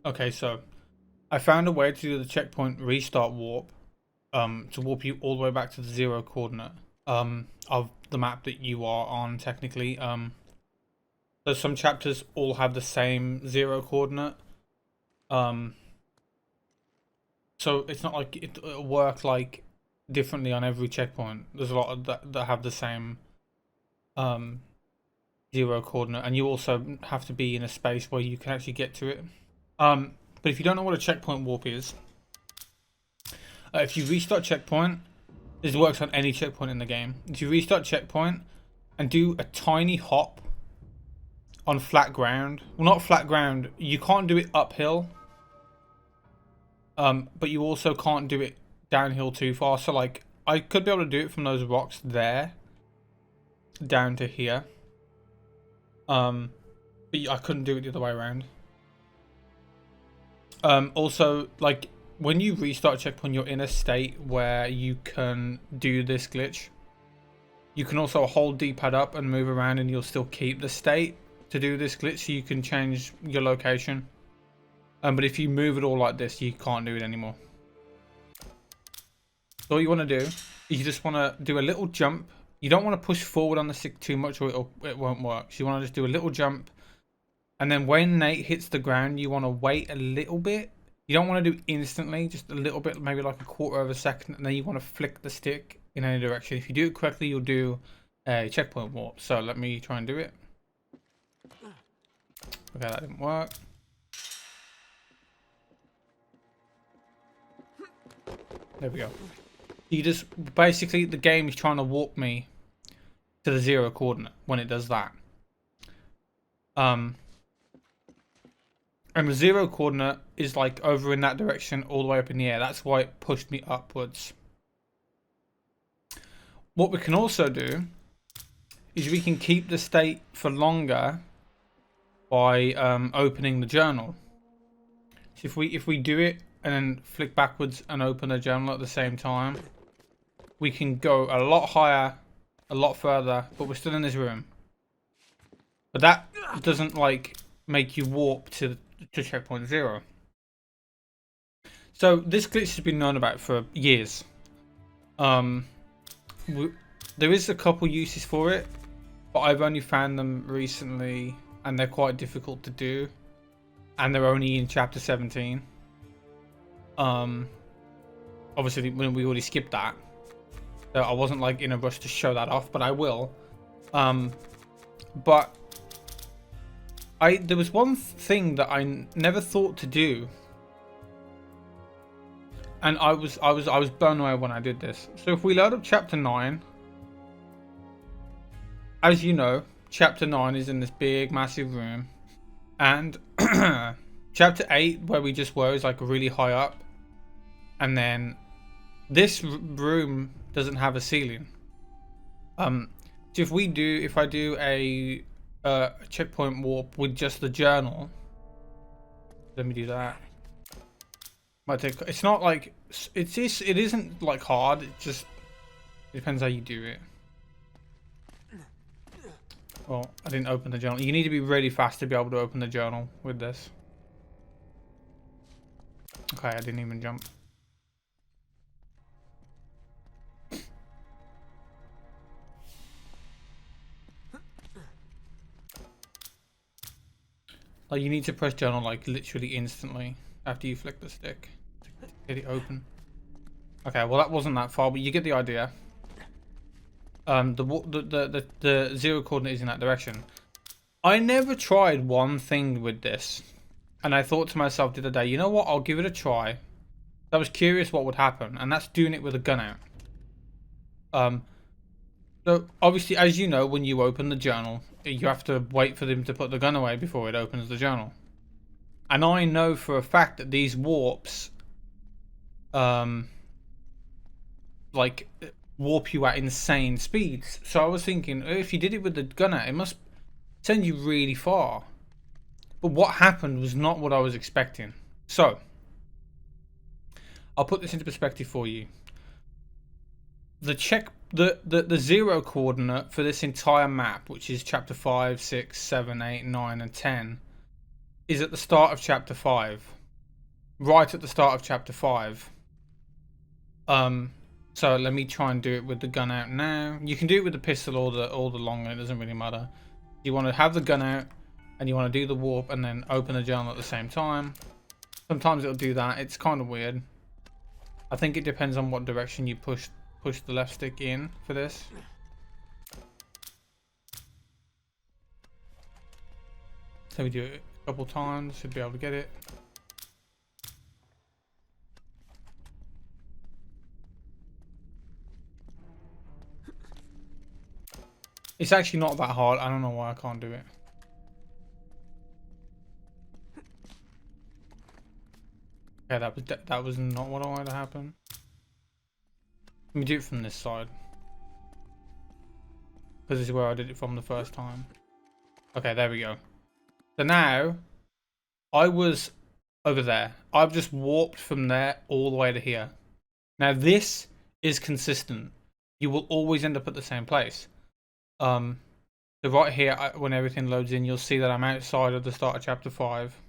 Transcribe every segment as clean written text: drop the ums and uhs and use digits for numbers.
Okay, so I found a way to do the checkpoint restart warp, to warp you all the way back to the zero coordinate, of the map that you are on technically. So some chapters all have the same zero coordinate. Um, so it's not like it'll work like differently on every checkpoint. There's a lot of that have the same um zero coordinate, and you also have to be in a space where you can actually get to it. But if you don't know what a checkpoint warp is, if you restart checkpoint, this works on any checkpoint in the game. If you restart checkpoint and do a tiny hop on flat ground, well, not flat ground, you can't do it uphill, but you also can't do it downhill too far. So like, I could be able to do it from those rocks there down to here, but I couldn't do it the other way around. Also, like, when you restart checkpoint, you're in a state where you can do this glitch. You can also hold D-pad up and move around, and you'll still keep the state to do this glitch, so you can change your location. But if you move it all like this, you can't do it anymore. So all you want to do is you just want to do a little jump. You don't want to push forward on the stick too much, or it won't work. So you want to just do a little jump. And then when Nate hits the ground, you want to wait a little bit. You don't want to do instantly, just a little bit, maybe like a quarter of a second. And then you want to flick the stick in any direction. If you do it correctly, you'll do a checkpoint warp. So let me try and do it. Okay, that didn't work. There we go. You just, basically, the game is trying to warp me to the zero coordinate when it does that. And the zero coordinate is like over in that direction all the way up in the air. That's why it pushed me upwards. What we can also do is we can keep the state for longer by opening the journal. So if we do it and then flick backwards and open the journal at the same time, we can go a lot higher, a lot further, but we're still in this room. But that doesn't like make you warp to checkpoint 0. So this glitch has been known about for years. There is a couple uses for it, but I've only found them recently, and they're quite difficult to do, and they're only in chapter 17. Obviously when we already skipped that, so I wasn't like in a rush to show that off, but I will. But there was one thing that I never thought to do, and I was blown away when I did this. So if we load up chapter 9, as you know, chapter 9 is in this big massive room, and chapter 8, where we just were, is like really high up, and then this room doesn't have a ceiling. So if I do a checkpoint warp with just the journal, let me do that. Might take, it's not like, it isn't like hard, it just depends how you do it. Well, I didn't open the journal. You need to be really fast to be able to open the journal with this. Okay, I didn't even jump. Like, you need to press journal like literally instantly after you flick the stick to get it open. Okay, well that wasn't that far, but you get the idea. The zero coordinate is in that direction. I never tried one thing with this, and I thought to myself the other day, you know what? I'll give it a try. I was curious what would happen, and that's doing it with a gun out. So obviously, as you know, when you open the journal, you have to wait for them to put the gun away before it opens the journal. And I know for a fact that these warps, like, warp you at insane speeds. So I was thinking, if you did it with the gun out, it must send you really far. But what happened was not what I was expecting. So I'll put this into perspective for you. The zero coordinate for this entire map, which is chapter 5, 6, 7, 8, 9, and 10, is at the start of chapter 5. Right at the start of chapter 5. So let me try and do it with the gun out now. You can do it with the pistol or the long one, it doesn't really matter. You want to have the gun out and you want to do the warp and then open the journal at the same time. Sometimes it'll do that. It's kind of weird. I think it depends on what direction you push the left stick in for this. So we do it a couple times, should be able to get it. It's actually not that hard. I don't know why I can't do it. Okay, that was not what I wanted to happen. Let me do it from this side, because this is where I did it from the first time. Okay, there we go. So now, I was over there. I've just warped from there all the way to here. Now this is consistent. You will always end up at the same place. So right here, when everything loads in, you'll see that I'm outside of the start of chapter 5.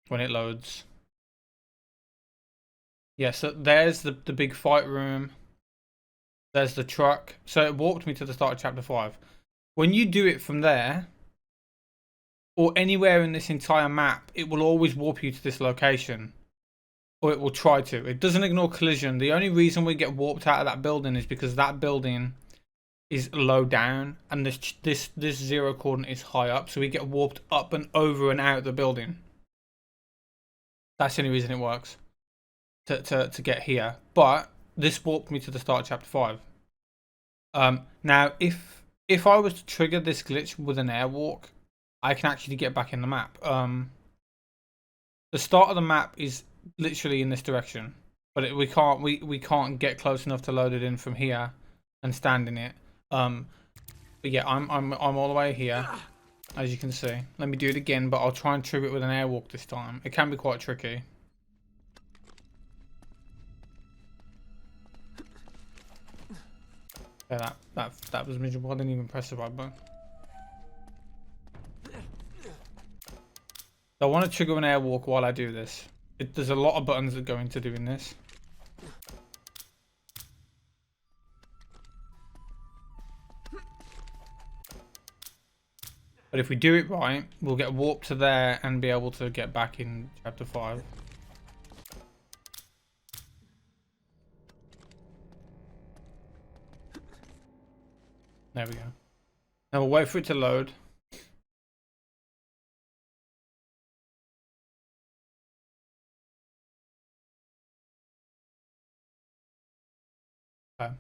When it loads. Yeah, so there's the big fight room. There's the truck. So it warped me to the start of chapter 5. When you do it from there, or anywhere in this entire map, it will always warp you to this location. Or it will try to. It doesn't ignore collision. The only reason we get warped out of that building is because that building is low down and this zero coordinate is high up, so we get warped up and over and out of the building. That's the only reason it works. To get here. But this warped me to the start of chapter 5. Now if I was to trigger this glitch with an airwalk, I can actually get back in the map. The start of the map is literally in this direction, but we can't get close enough to load it in from here and stand in it. But yeah, I'm all the way here, as you can see. Let me do it again, but I'll try and trigger it with an airwalk this time. It can be quite tricky. Yeah, that was miserable. I didn't even press the right button. I want to trigger an airwalk while I do this. There's a lot of buttons that go into doing this. But if we do it right, we'll get warped to there and be able to get back in chapter 5. There we go. Now we'll wait for it to load. Okay.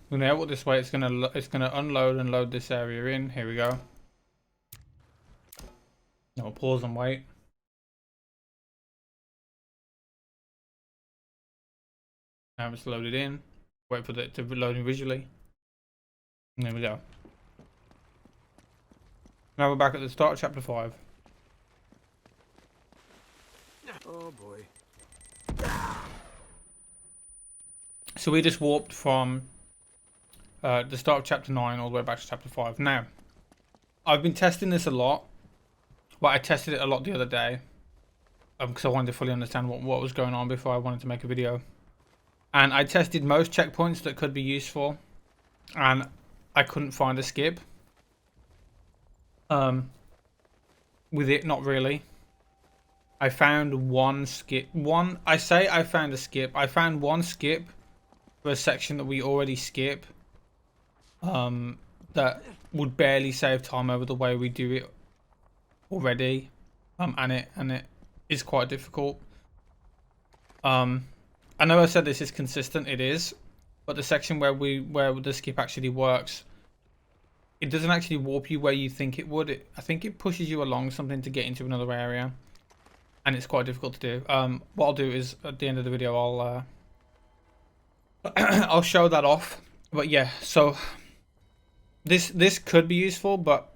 We're gonna airwalk this way. It's gonna unload and load this area in. Here we go. Now we'll pause and wait. Now it's loaded in. Wait for it to load in visually. And there we go. Now we're back at the start of chapter 5. Oh boy. So we just warped from the start of chapter 9 all the way back to chapter 5. Now, I've been testing this a lot. But I tested it a lot the other day. Because I wanted to fully understand what was going on before I wanted to make a video. And I tested most checkpoints that could be useful. And I couldn't find a skip. With it, not really. I found one skip. I found a skip. I found one skip for a section that we already skip. That would barely save time over the way we do it already. And it is quite difficult. I know I said this is consistent. It is. But the section where the skip actually works, it doesn't actually warp you where you think it would. I think it pushes you along something to get into another area, and it's quite difficult to do. What I'll do is at the end of the video I'll I'll show that off. But yeah, so this could be useful, but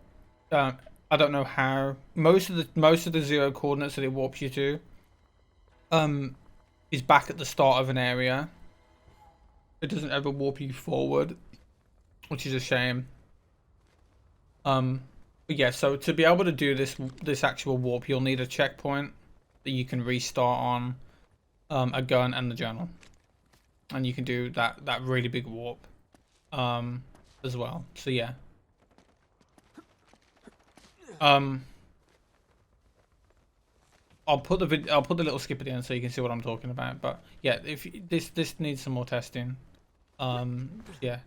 I don't know how. Most of the zero coordinates that it warps you to is back at the start of an area. It doesn't ever warp you forward, which is a shame. But yeah, so to be able to do this actual warp, you'll need a checkpoint that you can restart on, a gun and the journal, and you can do that really big warp, as well. So yeah. I'll put the little skip at the end so you can see what I'm talking about. But yeah, if this needs some more testing. Yeah,